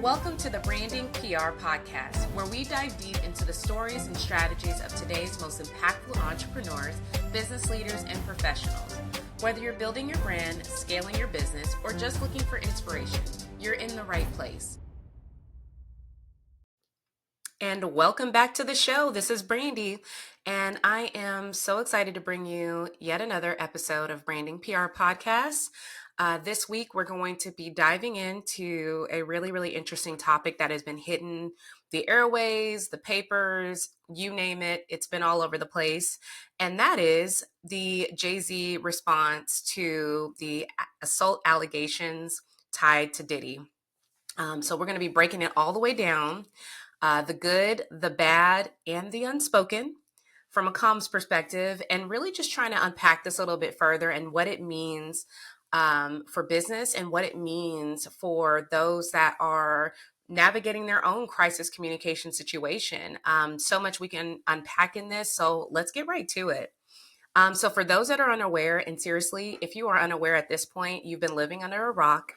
Welcome to the Branding PR Podcast, where we dive deep into the stories and strategies of today's most impactful entrepreneurs, business leaders, and professionals. Whether you're building your brand, scaling your business, or just looking for inspiration, you're in the right place. And welcome back to the show. This is Brandy, and I am so excited to bring you yet another episode of Branding PR Podcast. This week, we're going to be diving into a really interesting topic that has been hitting the airways, the papers, you name it. It's been all over the place. And that is the Jay-Z response to the assault allegations tied to Diddy. So we're going to be breaking it all the way down. The good, the bad, and the unspoken from a comms perspective, and really just trying to unpack this a little bit further and what it means for business and what it means for those that are navigating their own crisis communication situation. So much we can unpack in this, so let's get right to it. So for those that are unaware, and seriously, if you are unaware at this point, you've been living under a rock.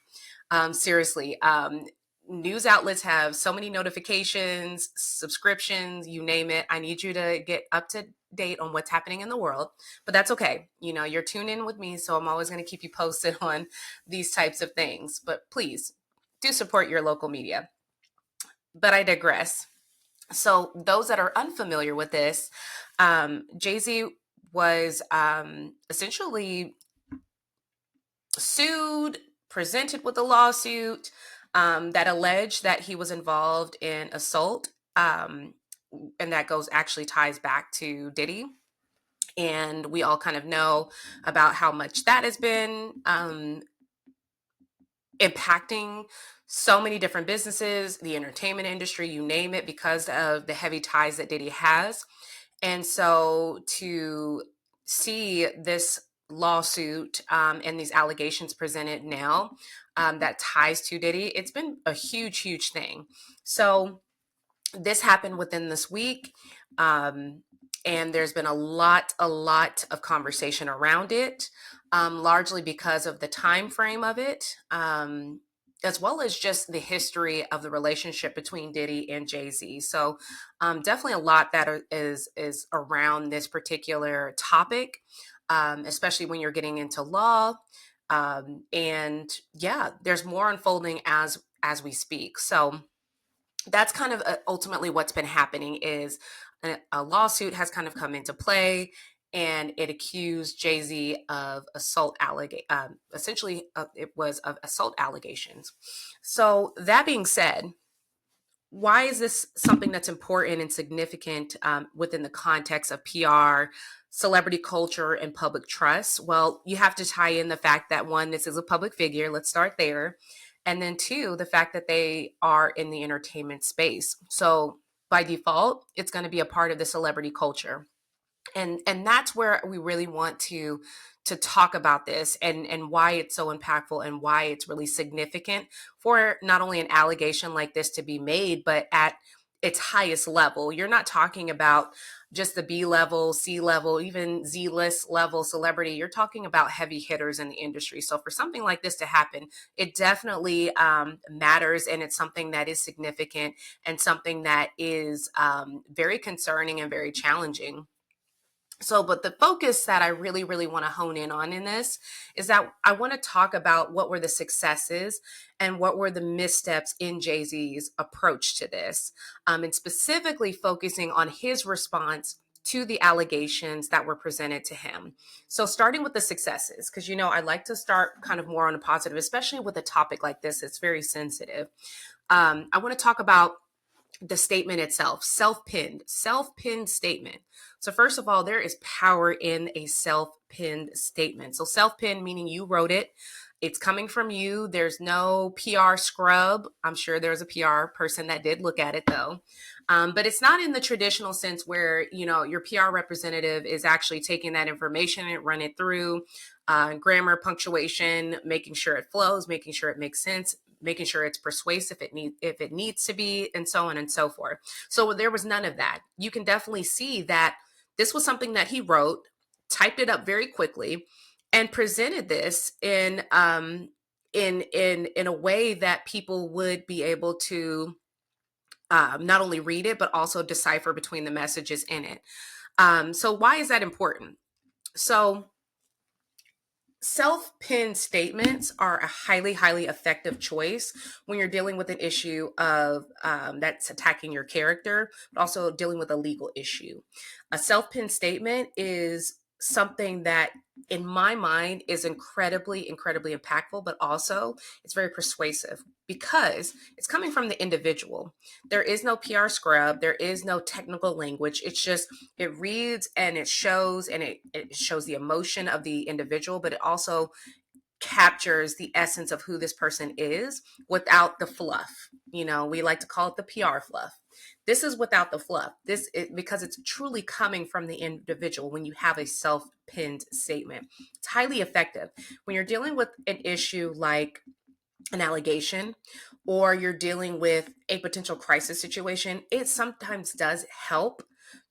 Seriously, news outlets have so many notifications, subscriptions, you name it. I need you to get up to date on what's happening in the world, but that's okay. You know, you're tuned in with me, so I'm always going to keep you posted on these types of things. But please do support your local media. But I digress. So those that are unfamiliar with this, Jay-Z was essentially sued, presented with a lawsuit that alleged that he was involved in assault. And that actually ties back to Diddy. And we all kind of know about how much that has been impacting so many different businesses, the entertainment industry, you name it, because of the heavy ties that Diddy has. And so to see this lawsuit and these allegations presented now that ties to Diddy, it's been a huge thing. So this happened within this week. And there's been a lot of conversation around it, largely because of the time frame of it, as well as just the history of the relationship between Diddy and Jay-Z. So definitely a lot that is around this particular topic, especially when you're getting into law. And yeah, there's more unfolding as we speak. So that's kind of ultimately what's been happening is a lawsuit has kind of come into play, and it accused Jay-Z of assault essentially it was of assault allegations. So that being said, why is this something that's important and significant within the context of PR, celebrity culture, and public trust? Well, you have to tie in the fact that, one, this is a public figure. Let's start there. And then two, the fact that they are in the entertainment space. So by default, it's going to be a part of the celebrity culture. And that's where we really want to talk about this and why it's so impactful and why it's really significant for not only an allegation like this to be made, but at its highest level. You're not talking about just the B level, C level, even Z list level celebrity. You're talking about heavy hitters in the industry. So for something like this to happen, it definitely matters, and it's something that is significant and something that is very concerning and very challenging. So, but the focus that I really want to hone in on in this is that I want to talk about what were the successes and what were the missteps in Jay-Z's approach to this, and specifically focusing on his response to the allegations that were presented to him. So starting with the successes, because, I like to start kind of more on a positive, especially with a topic like this. It's very sensitive. I want to talk about the statement itself, self-pinned statement. So first of all, there is power in a self-pinned statement. So self-pinned meaning you wrote it. It's coming from you. There's no PR scrub. I'm sure there's a PR person that did look at it though. But it's not in the traditional sense where, your PR representative is actually taking that information and run it through grammar, punctuation, making sure it flows, making sure it makes sense, making sure it's persuasive if it needs to be, and so on and so forth. So there was none of that. You can definitely see that this was something that he wrote, typed it up very quickly, and presented this in in a way that people would be able to not only read it but also decipher between the messages in it. So why is that important? So self-pinned statements are a highly, highly effective choice when you're dealing with an issue of that's attacking your character, but also dealing with a legal issue. A self-pinned statement is something that, in my mind, is incredibly, incredibly impactful, but also it's very persuasive because it's coming from the individual. There is no PR scrub, there is no technical language. It's just it reads and it shows, and it shows the emotion of the individual, but it also captures the essence of who this person is without the fluff. You know, we like to call it the PR fluff. This is without the fluff. Because it's truly coming from the individual when you have a self-pinned statement. It's highly effective. When you're dealing with an issue like an allegation, or you're dealing with a potential crisis situation, it sometimes does help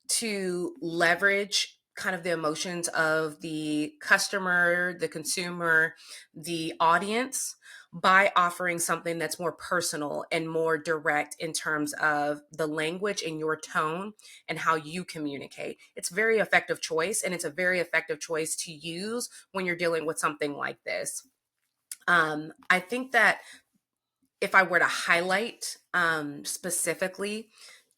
to leverage kind of the emotions of the customer, the consumer, the audience by offering something that's more personal and more direct in terms of the language and your tone and how you communicate. It's a very effective choice, and it's a very effective choice to use when you're dealing with something like this. I think that if I were to highlight specifically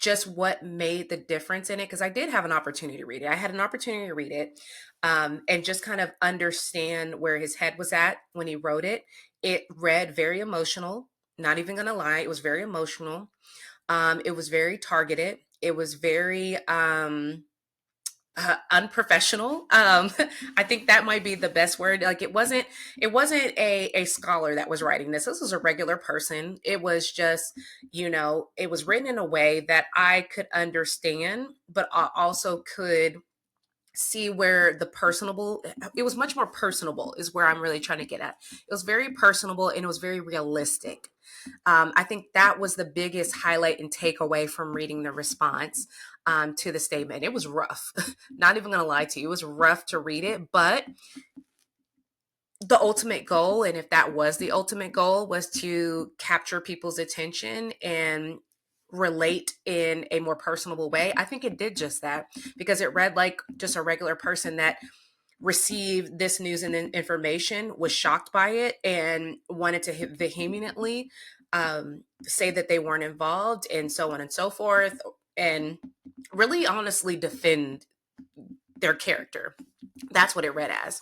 just what made the difference in it, because I did have an opportunity to read it. I had an opportunity to read it and just kind of understand where his head was at when he wrote it. It read very emotional, not even going to lie. It was very emotional. It was very targeted. It was very unprofessional. I think that might be the best word. Like it wasn't a scholar that was writing this. This was a regular person. It was just, it was written in a way that I could understand, but I also could see where the personable, it was much more personable is where I'm really trying to get at. It was very personable and it was very realistic. I think that was the biggest highlight and takeaway from reading the response to the statement. It was rough. Not even going to lie to you. It was rough to read it, but the ultimate goal, and if that was the ultimate goal, was to capture people's attention and relate in a more personable way. I think it did just that because it read like just a regular person that received this news and information, was shocked by it, and wanted to vehemently say that they weren't involved, and so on and so forth, and really honestly defend their character. That's what it read as.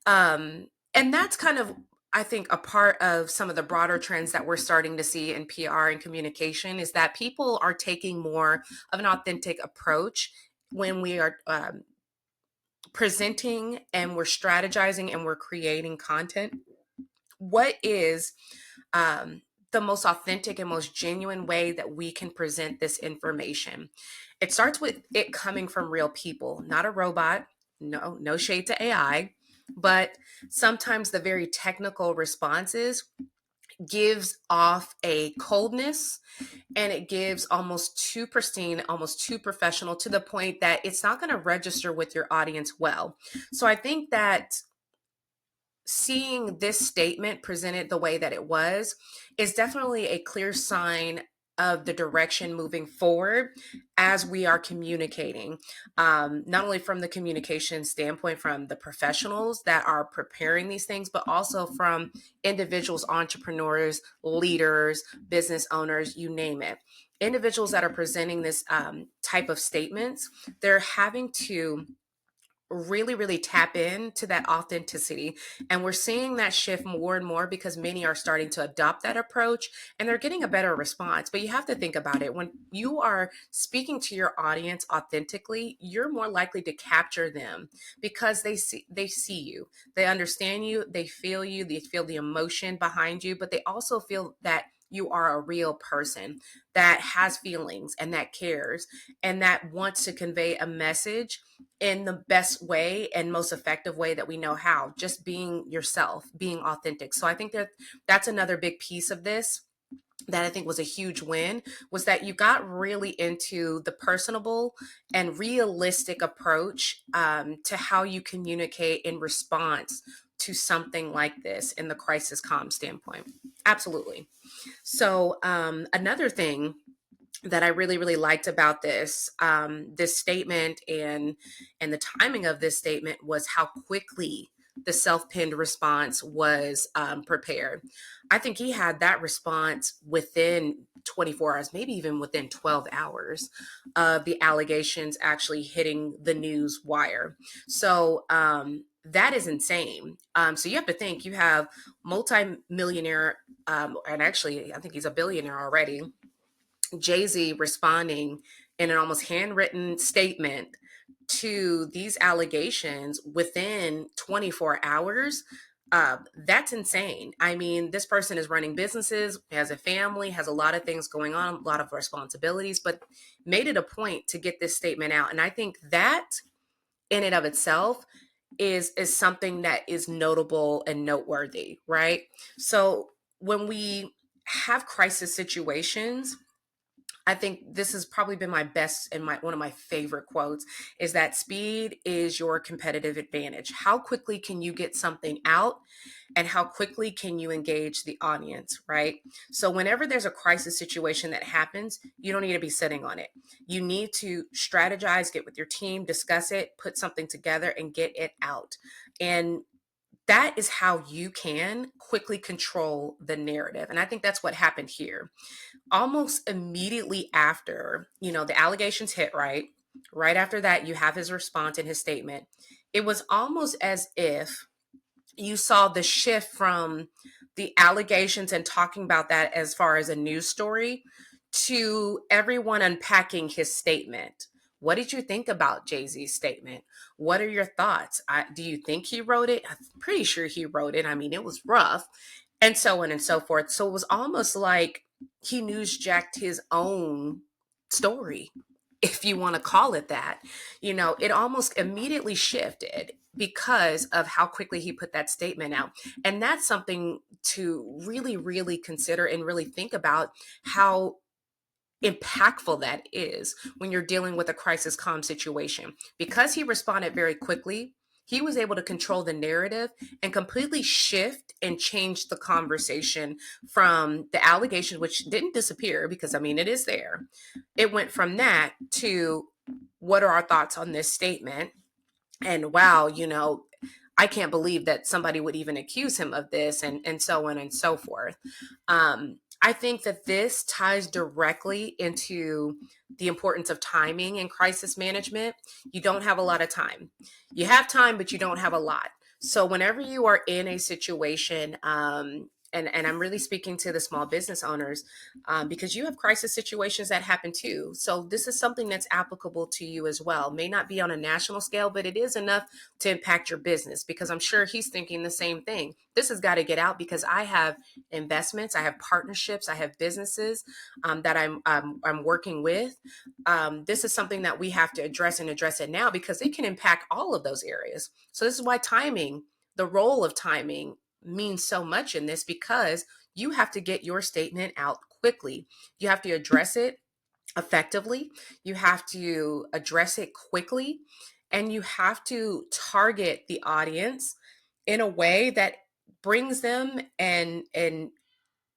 And that's kind of, I think, a part of some of the broader trends that we're starting to see in PR and communication is that people are taking more of an authentic approach when we are presenting and we're strategizing and we're creating content. What is the most authentic and most genuine way that we can present this information? It starts with it coming from real people, not a robot. No shade to AI, but sometimes the very technical responses gives off a coldness, and it gives almost too pristine, almost too professional, to the point that it's not going to register with your audience well. So I think that seeing this statement presented the way that it was is definitely a clear sign of the direction moving forward as we are communicating, not only from the communication standpoint from the professionals that are preparing these things, but also from individuals, entrepreneurs, leaders, business owners, you name it. Individuals that are presenting this type of statements, they're having to really, really tap into that authenticity. And we're seeing that shift more and more because many are starting to adopt that approach and they're getting a better response. But you have to think about it. When you are speaking to your audience authentically, you're more likely to capture them because they see you, they understand you, they feel the emotion behind you, but they also feel that you are a real person that has feelings and that cares and that wants to convey a message in the best way and most effective way that we know how, just being yourself, being authentic. So I think that that's another big piece of this that I think was a huge win, was that you got really into the personable and realistic approach to how you communicate in response to something like this in the crisis calm standpoint? Absolutely. So another thing that I really, really liked about this statement and the timing of this statement was how quickly the self-pinned response was prepared. I think he had that response within 24 hours, maybe even within 12 hours of the allegations actually hitting the news wire. So that is insane. So you have to think you have multi-millionaire, and actually, I think he's a billionaire already, Jay-Z responding in an almost handwritten statement to these allegations within 24 hours. That's insane. I mean, this person is running businesses, has a family, has a lot of things going on, a lot of responsibilities, but made it a point to get this statement out. And I think that in and of itself is something that is notable and noteworthy, right? So when we have crisis situations, I think this has probably been my best and my one of my favorite quotes is that speed is your competitive advantage. How quickly can you get something out and how quickly can you engage the audience, right? So whenever there's a crisis situation that happens, you don't need to be sitting on it. You need to strategize, get with your team, discuss it, put something together and get it out. And that is how you can quickly control the narrative. And I think that's what happened here. Almost immediately after, the allegations hit, right after that, you have his response and his statement. It was almost as if you saw the shift from the allegations and talking about that as far as a news story to everyone unpacking his statement. What did you think about Jay-Z's statement? What are your thoughts? Do you think he wrote it? I'm pretty sure he wrote it. I mean, it was rough, and so on and so forth. So it was almost like he newsjacked his own story, if you want to call it that. It almost immediately shifted because of how quickly he put that statement out. And that's something to really, really consider and really think about how impactful that is when you're dealing with a crisis calm situation. Because he responded very quickly, he was able to control the narrative and completely shift and change the conversation from the allegation, which didn't disappear because, I mean, it is there. It went from that to what are our thoughts on this statement? And wow, I can't believe that somebody would even accuse him of this, and so on and so forth. I think that this ties directly into the importance of timing in crisis management. You don't have a lot of time. You have time, but you don't have a lot. So whenever you are in a situation, and I'm really speaking to the small business owners, because you have crisis situations that happen too. So this is something that's applicable to you as well. May not be on a national scale, but it is enough to impact your business, because I'm sure he's thinking the same thing. This has got to get out because I have investments, I have partnerships, I have businesses that I'm working with. This is something that we have to address and address it now because it can impact all of those areas. So this is why timing, the role of timing, means so much in this, because you have to get your statement out quickly. You have to address it effectively. You have to address it quickly, and you have to target the audience in a way that brings them and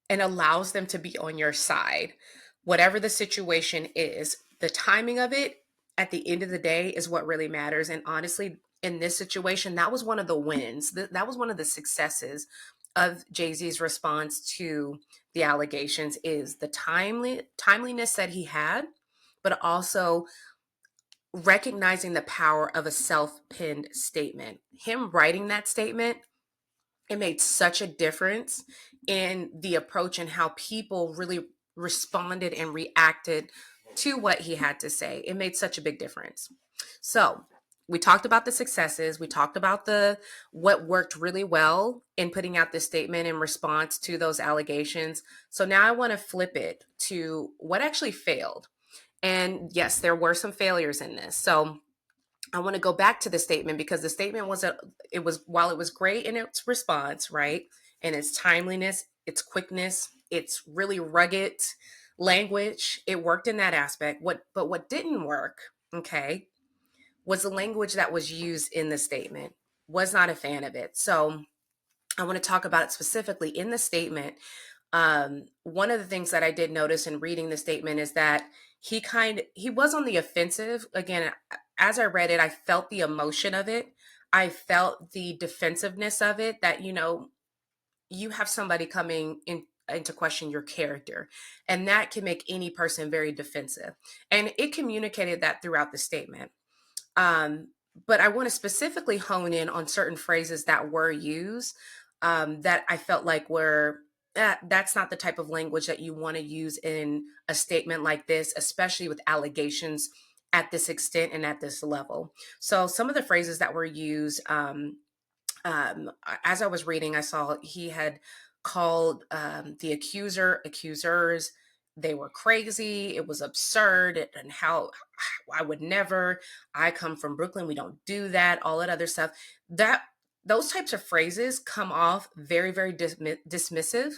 allows them to be on your side. Whatever the situation is, the timing of it at the end of the day is what really matters. And honestly, in this situation, that was one of the wins. That was one of the successes of Jay-Z's response to the allegations, is the timeliness that he had, but also recognizing the power of a self-pinned statement. Him writing that statement, it made such a difference in the approach and how people really responded and reacted to what he had to say. It made such a big difference. So, we talked about the successes, we talked about the what worked really well in putting out this statement in response to those allegations. So now I want to flip it to what actually failed. And yes, there were some failures in this. So I want to go back to the statement, because the statement while it was great in its response, right? And its timeliness, its quickness, its really rugged language, it worked in that aspect. What didn't work, okay, was the language that was used in the statement. Was not a fan of it. So I want to talk about it specifically in the statement. One of the things that I did notice in reading the statement is that he was on the offensive. Again, as I read it, I felt the emotion of it. I felt the defensiveness of it, that, you have somebody coming into question your character, and that can make any person very defensive. And it communicated that throughout the statement. Um, but I want to specifically hone in on certain phrases that were used, that I felt like were, that's not the type of language that you want to use in a statement like this, especially with allegations at this extent and at this level. So some of the phrases that were used, as I was reading, I saw he had called, the accusers. They were crazy. It was absurd, and how I would never. I come from Brooklyn. We don't do that. All that other stuff. That those types of phrases come off very, very very dismissive,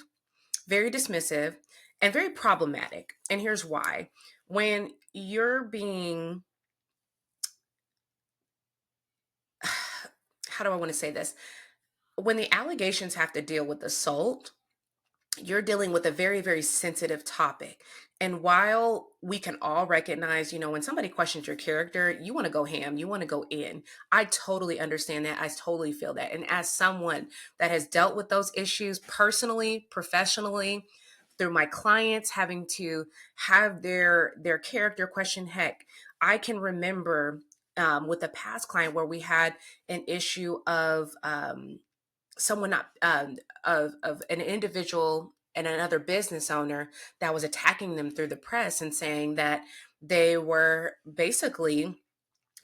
and very problematic. And here's why: when you're being, how do I want to say this? When the allegations have to deal with assault, you're dealing with a very, very sensitive topic. And while we can all recognize, when somebody questions your character, you want to go ham, you want to go in. I totally understand that. I totally feel that. And as someone that has dealt with those issues personally, professionally, through my clients having to have their character questioned, heck, I can remember, with a past client where we had an issue of, someone not of an individual and another business owner that was attacking them through the press and saying that they were basically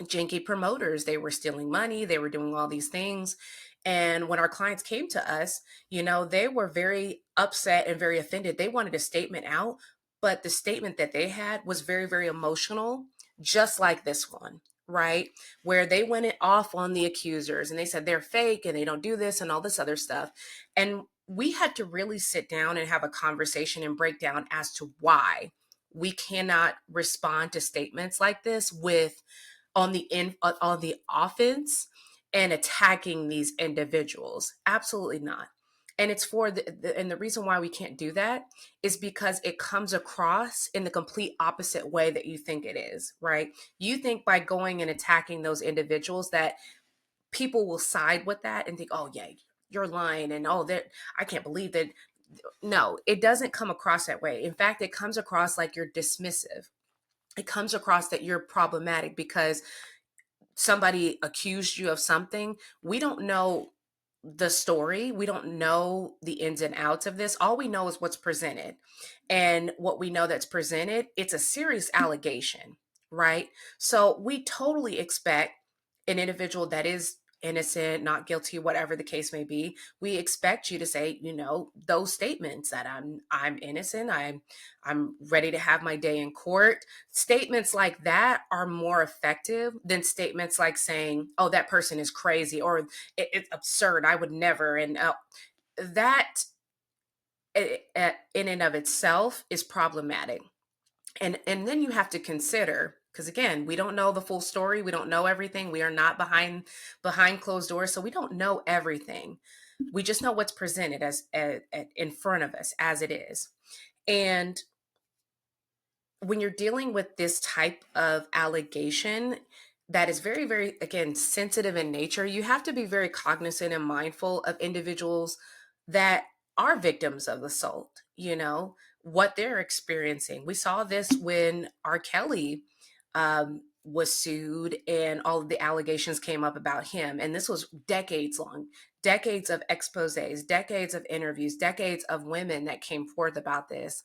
janky promoters. They were stealing money, they were doing all these things. And when our clients came to us, they were very upset and very offended. They wanted a statement out, but the statement that they had was very, very emotional, just like this one, right? Where they went it off on the accusers and they said they're fake and they don't do this and all this other stuff. And we had to really sit down and have a conversation and break down as to why we cannot respond to statements like this with on the offense and attacking these individuals. Absolutely not. And it's for and the reason why we can't do that is because it comes across in the complete opposite way that you think it is, right? You think by going and attacking those individuals that people will side with that and think, oh yeah, you're lying, and oh, that I can't believe that. No, it doesn't come across that way. In fact, it comes across like you're dismissive. It comes across that you're problematic because somebody accused you of something. We don't know the story. We don't know the ins and outs of this. All we know is what's presented. And what we know that's presented, it's a serious allegation, right? So we totally expect an individual that is innocent, not guilty, whatever the case may be. We expect you to say, those statements that I'm innocent, I'm ready to have my day in court. Statements like that are more effective than statements like saying, oh, that person is crazy, or it's absurd, I would never. And that in and of itself is problematic. And then you have to consider, because again, we don't know the full story, we don't know everything, we are not behind closed doors, so we don't know everything. We just know what's presented as in front of us as it is. And when you're dealing with this type of allegation that is very, very, again, sensitive in nature, you have to be very cognizant and mindful of individuals that are victims of assault, what they're experiencing. We saw this when R. Kelly was sued and all of the allegations came up about him. And this was decades long, decades of exposés, decades of interviews, decades of women that came forth about this.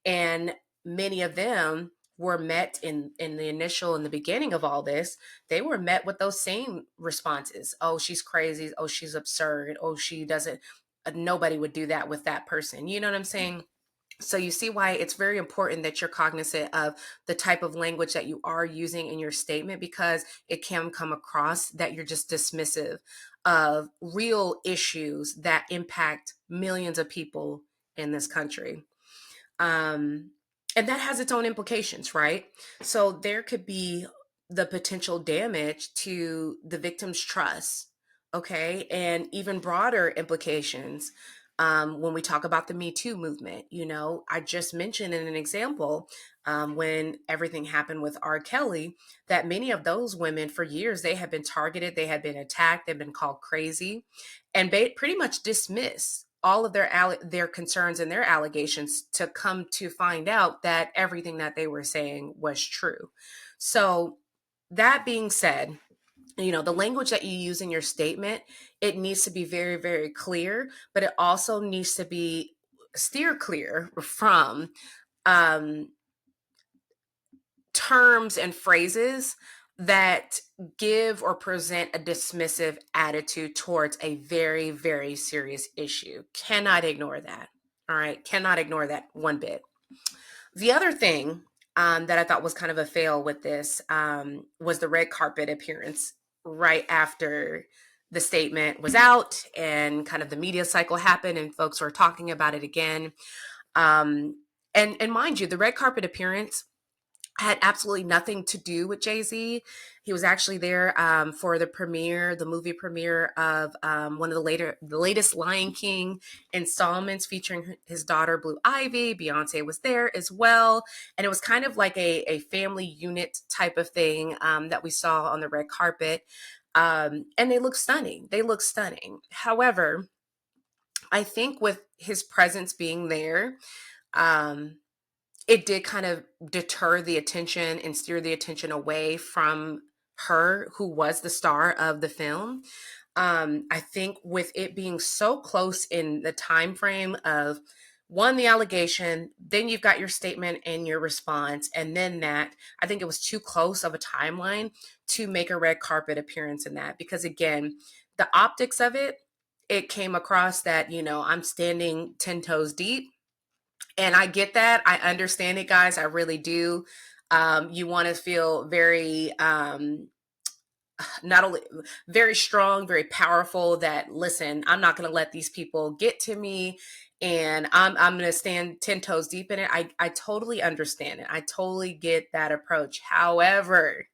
And many of them were met in the beginning of all this, they were met with those same responses. Oh, she's crazy. Oh, she's absurd. Oh, she doesn't, nobody would do that with that person. You know what I'm saying? So you see why it's very important that you're cognizant of the type of language that you are using in your statement, because it can come across that you're just dismissive of real issues that impact millions of people in this country. Um, and that has its own implications, right? So there could be the potential damage to the victim's trust. Okay, and even broader implications when we talk about the Me Too movement. I just mentioned in an example when everything happened with R. Kelly, that many of those women for years they had been targeted, they had been attacked, they've been called crazy, and they pretty much dismiss all of their concerns and their allegations, to come to find out that everything that they were saying was true. So that being said, the language that you use in your statement, it needs to be very, very clear, but it also needs to be steer clear from um, terms and phrases that give or present a dismissive attitude towards a very, very serious issue. Cannot ignore that. All right. Cannot ignore that one bit. The other thing that I thought was kind of a fail with this was the red carpet appearance right after the statement was out and kind of the media cycle happened and folks were talking about it again. And mind you, the red carpet appearance had absolutely nothing to do with Jay-Z. He was actually there for the movie premiere of one of the latest Lion King installments featuring his daughter Blue Ivy. Beyonce was there as well, and it was kind of like a family unit type of thing that we saw on the red carpet. And they look stunning. They look stunning. However, I think with his presence being there, um, it did kind of deter the attention and steer the attention away from her, who was the star of the film. I think with it being so close in the time frame of one, the allegation, then you've got your statement and your response, and then that, I think it was too close of a timeline to make a red carpet appearance in that. Because again, the optics of it, it came across that, I'm standing 10 toes deep, and I get that. I understand it, guys. I really do. You want to feel very, not only very strong, very powerful, that, listen, I'm not going to let these people get to me, and I'm going to stand 10 toes deep in it. I totally understand it. I totally get that approach. However,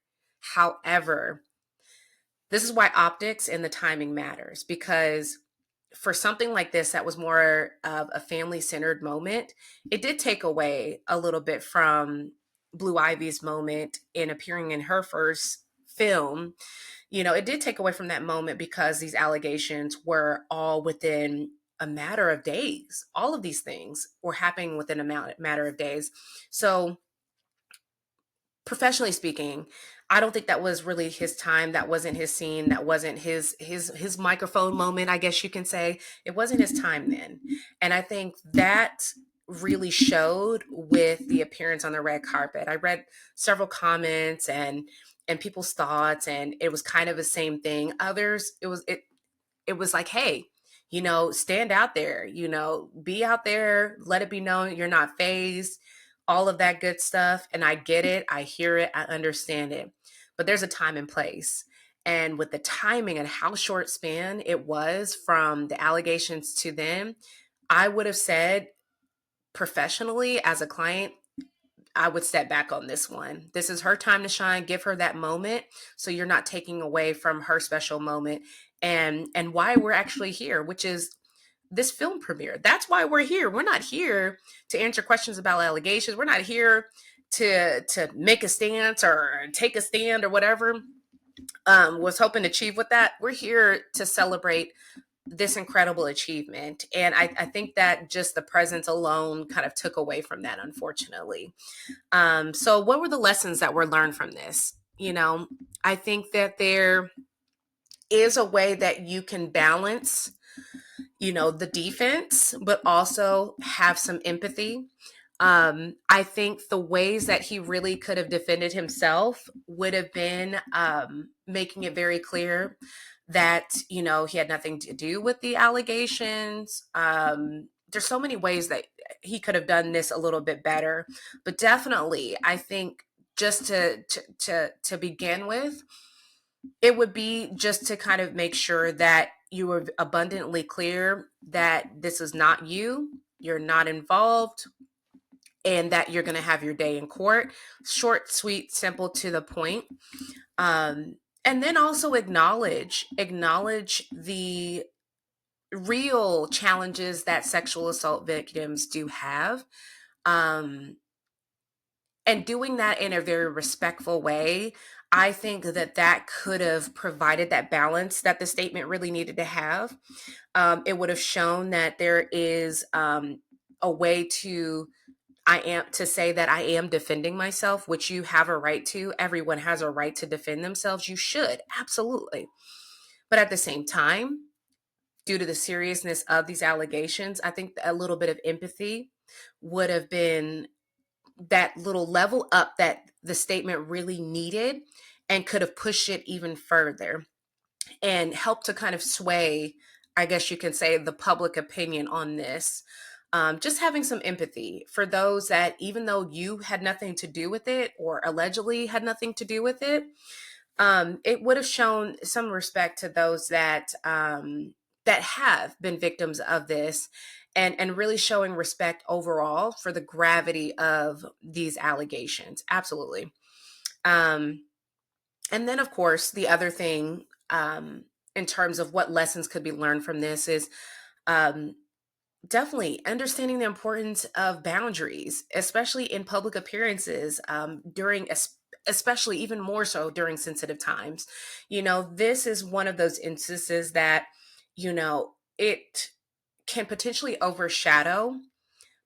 this is why optics and the timing matters, because for something like this that was more of a family centered moment, it did take away a little bit from Blue Ivy's moment in appearing in her first film. It did take away from that moment because these allegations were all within a matter of days. All of these things were happening within a matter of days. So, professionally speaking, I don't think that was really his time. That wasn't his scene. That wasn't his microphone moment, I guess you can say. It wasn't his time then. And I think that really showed with the appearance on the red carpet. I read several comments and people's thoughts, and it was kind of the same thing. Others, it was like, hey, stand out there, be out there, let it be known you're not phased, all of that good stuff. And I get it, I hear it, I understand it. But there's a time and place. And with the timing and how short span it was from the allegations to then, I would have said, professionally as a client, I would step back on this one. This is her time to shine. Give her that moment, so you're not taking away from her special moment and why we're actually here, which is this film premiere. That's why we're here. We're not here to answer questions about allegations. We're not here to make a stance or take a stand or whatever. Was hoping to achieve with that. We're here to celebrate this incredible achievement. And I think that just the presence alone kind of took away from that, unfortunately. So what were the lessons that were learned from this? I think that there is a way that you can balance, the defense, but also have some empathy. I think the ways that he really could have defended himself would have been making it very clear that, he had nothing to do with the allegations. There's so many ways that he could have done this a little bit better, but definitely, I think just to begin with, it would be just to kind of make sure that you were abundantly clear that this is not you, you're not involved, and that you're going to have your day in court. Short, sweet, simple, to the point. And then also acknowledge the real challenges that sexual assault victims do have. Um, and doing that in a very respectful way, I think that that could have provided that balance that the statement really needed to have. It would have shown that there is a way to I am to say that I am defending myself, which you have a right to. Everyone has a right to defend themselves. You should, absolutely. But at the same time, due to the seriousness of these allegations, I think a little bit of empathy would have been that little level up that the statement really needed and could have pushed it even further and helped to kind of sway, I guess you can say, the public opinion on this. Just having some empathy for those that, even though you had nothing to do with it or allegedly had nothing to do with it, it would have shown some respect to those that that have been victims of this, and really showing respect overall for the gravity of these allegations. Absolutely. Um, and then, of course, the other thing, in terms of what lessons could be learned from this is, um, definitely understanding the importance of boundaries, especially in public appearances, especially even more so during sensitive times. This is one of those instances that, it can potentially overshadow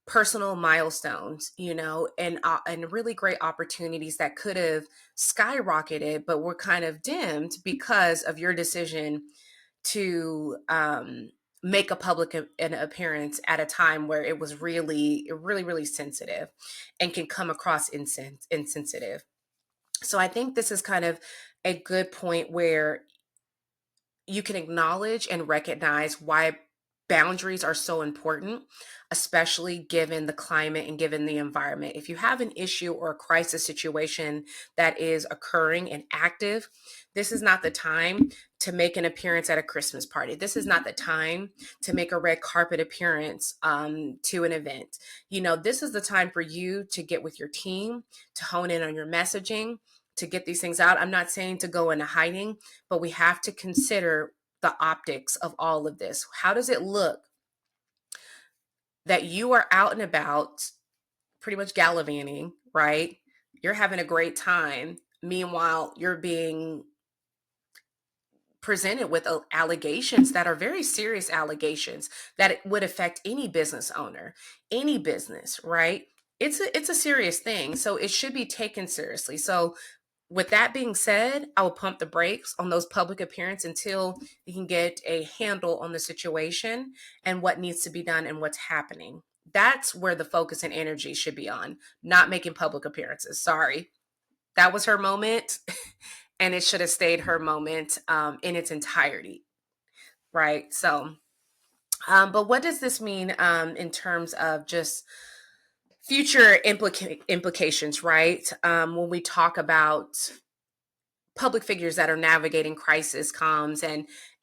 personal milestones, and really great opportunities that could have skyrocketed, but were kind of dimmed because of your decision to make a an appearance at a time where it was really sensitive and can come across insensitive. So I think this is kind of a good point where you can acknowledge and recognize why boundaries are so important, especially given the climate and given the environment. If you have an issue or a crisis situation that is occurring and active, this is not the time to make an appearance at a Christmas party. This is not the time to make a red carpet appearance to an event. This is the time for you to get with your team, to hone in on your messaging, to get these things out. I'm not saying to go into hiding, but we have to consider the optics of all of this. How does it look that you are out and about, pretty much gallivanting, right? You're having a great time. Meanwhile, you're being presented with allegations that are very serious allegations that it would affect any business owner, any business, right? It's a serious thing, so it should be taken seriously. So with that being said, I will pump the brakes on those public appearances until you can get a handle on the situation and what needs to be done and what's happening. That's where the focus and energy should be on, not making public appearances. Sorry. That was her moment, and it should have stayed her moment in its entirety. Right. So, but what does this mean in terms of just future implications, right? When we talk about public figures that are navigating crisis comms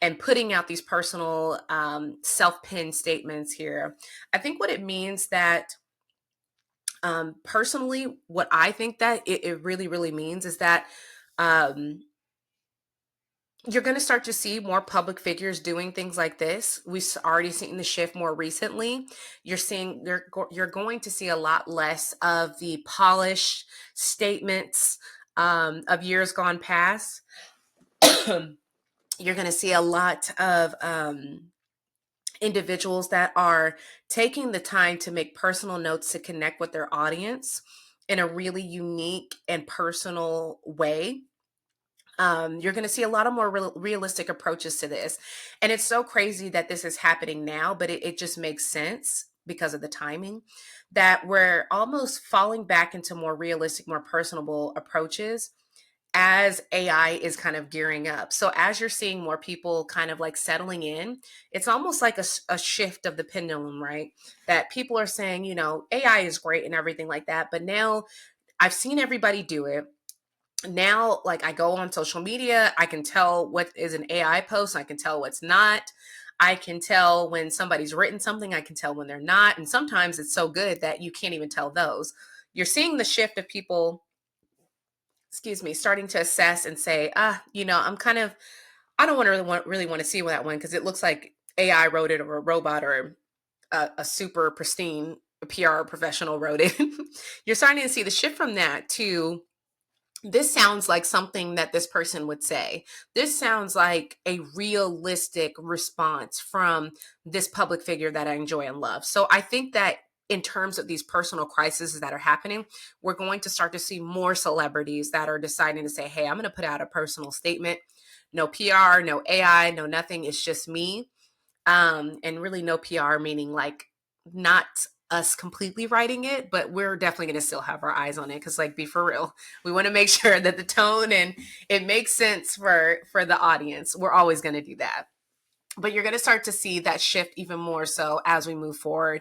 and putting out these personal self-penned statements here, I think what it means that personally, what I think that it really means is that um, you're going to start to see more public figures doing things like this. We've already seen the shift more recently. You're going to see a lot less of the polished statements of years gone past. You're going to see a lot of individuals that are taking the time to make personal notes to connect with their audience in a really unique and personal way. You're going to see a lot of more realistic approaches to this. And it's so crazy that this is happening now, but it just makes sense because of the timing that we're almost falling back into more realistic, more personable approaches as AI is kind of gearing up. So as you're seeing more people kind of like settling in, it's almost like a shift of the pendulum, right? That people are saying, AI is great and everything like that. But now I've seen everybody do it. Now, like I go on social media, I can tell what is an AI post. I can tell what's not. I can tell when somebody's written something. I can tell when they're not. And sometimes it's so good that you can't even tell those. You're seeing the shift of people excuse me, starting to assess and say, I'm kind of, I don't want to really want to see that one because it looks like AI wrote it or a robot or a super pristine PR professional wrote it. You're starting to see the shift from that to this sounds like something that this person would say. This sounds like a realistic response from this public figure that I enjoy and love. So I think that in terms of these personal crises that are happening, we're going to start to see more celebrities that are deciding to say, hey, I'm going to put out a personal statement. No PR, no AI, no nothing. It's just me. And really no PR, meaning like not us completely writing it, but we're definitely going to still have our eyes on it because, like, be for real, we want to make sure that the tone and it makes sense for the audience. We're always going to do that, but you're going to start to see that shift even more so as we move forward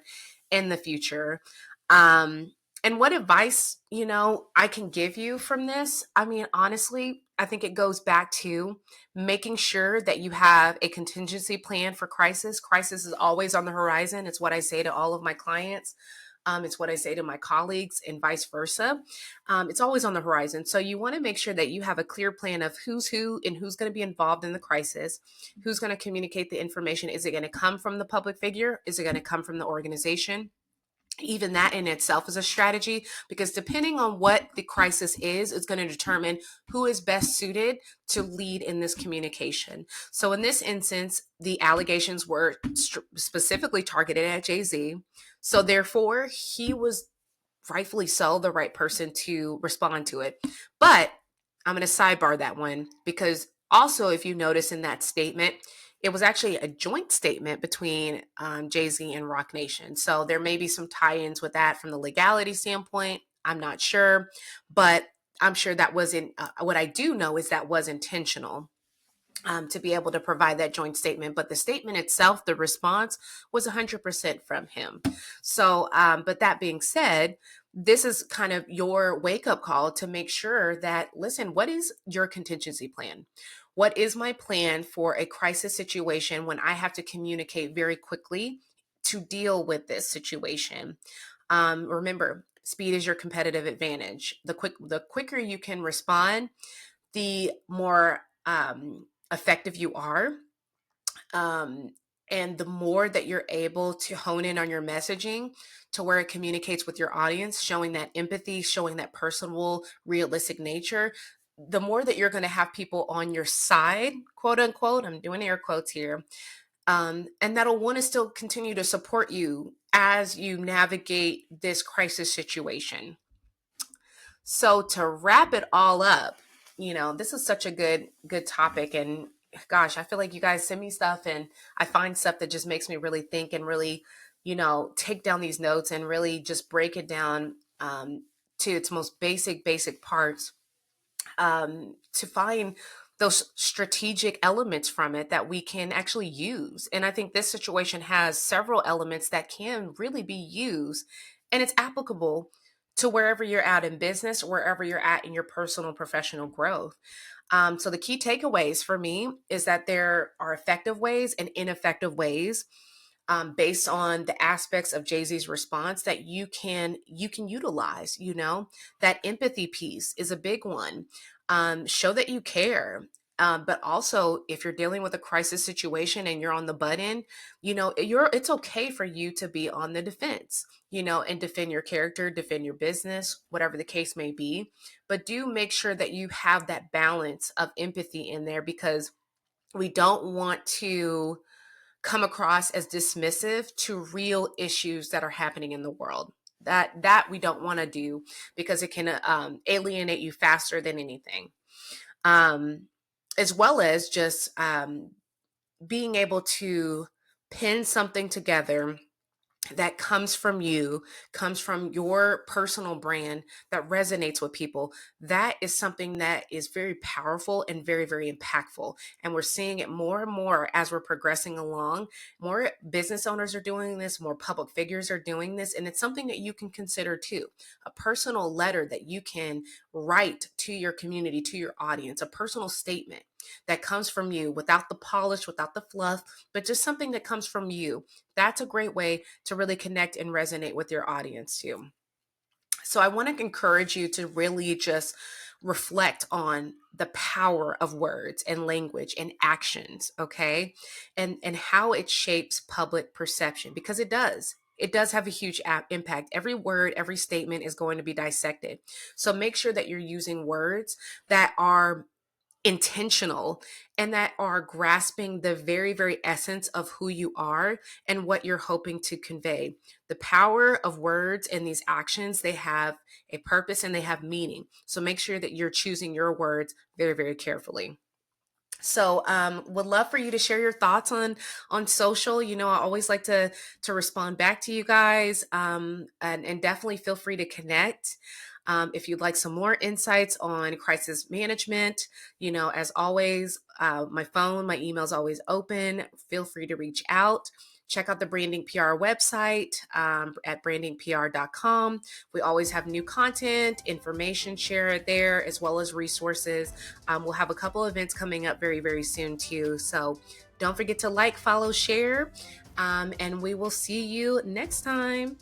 in the future. And what advice, I can give you from this? I mean, honestly, I think it goes back to making sure that you have a contingency plan for crisis. Crisis is always on the horizon. It's what I say to all of my clients. It's what I say to my colleagues and vice versa. It's always on the horizon. So you want to make sure that you have a clear plan of who's who and who's going to be involved in the crisis, who's going to communicate the information. Is it going to come from the public figure? Is it going to come from the organization? Even that in itself is a strategy because depending on what the crisis is, it's going to determine who is best suited to lead in this communication. So in this instance, the allegations were specifically targeted at Jay-Z. So therefore, he was rightfully so the right person to respond to it. But I'm going to sidebar that one because also, if you notice in that statement, it was actually a joint statement between Jay-Z and Rock Nation. So there may be some tie-ins with that from the legality standpoint. I'm not sure, but I'm sure that wasn't, what I do know is that was intentional. To be able to provide that joint statement. But the statement itself, the response was 100% from him. So, but that being said, this is kind of your wake up call to make sure that, listen, what is your contingency plan? What is my plan for a crisis situation when I have to communicate very quickly to deal with this situation? Remember, speed is your competitive advantage. The quicker you can respond, the more effective you are. Um, and the more that you're able to hone in on your messaging to where it communicates with your audience, showing that empathy, showing that personal, realistic nature, the more that you're going to have people on your side, quote unquote, I'm doing air quotes here, and that'll want to still continue to support you as you navigate this crisis situation. So to wrap it all up, this is such a good topic. And gosh, I feel like you guys send me stuff and I find stuff that just makes me really think and really, take down these notes and really just break it down to its most basic parts, to find those strategic elements from it that we can actually use. And I think this situation has several elements that can really be used, and it's applicable to wherever you're at in business, wherever you're at in your personal professional growth. So the key takeaways for me is that there are effective ways and ineffective ways, based on the aspects of Jay-Z's response that you can utilize. That empathy piece is a big one. Show that you care. But also, if you're dealing with a crisis situation and you're on the butt end, it's okay for you to be on the defense, and defend your character, defend your business, whatever the case may be. But do make sure that you have that balance of empathy in there, because we don't want to come across as dismissive to real issues that are happening in the world. That we don't want to do, because it can alienate you faster than anything. Um, as well as just being able to pin something together that comes from you, comes from your personal brand, that resonates with people. That is something that is very powerful and very impactful. And we're seeing it more and more as we're progressing along. More business owners are doing this, more public figures are doing this. And it's something that you can consider too. A personal letter that you can write to your community, to your audience, a personal statement that comes from you, without the polish, without the fluff, but just something that comes from you. That's a great way to really connect and resonate with your audience too. So I want to encourage you to really just reflect on the power of words and language and actions, okay? And how it shapes public perception, because it does have a huge impact. Every word, every statement is going to be dissected. So make sure that you're using words that are intentional and that are grasping the very, very essence of who you are and what you're hoping to convey. The power of words and these actions, they have a purpose and they have meaning. So make sure that you're choosing your words very, very carefully. So would love for you to share your thoughts on social. I always like to respond back to you guys, and definitely feel free to connect. If you'd like some more insights on crisis management, as always, my email is always open. Feel free to reach out. Check out the Branding PR website, at brandingpr.com. We always have new content, information shared there, as well as resources. We'll have a couple events coming up very, very soon too. So don't forget to like, follow, share, and we will see you next time.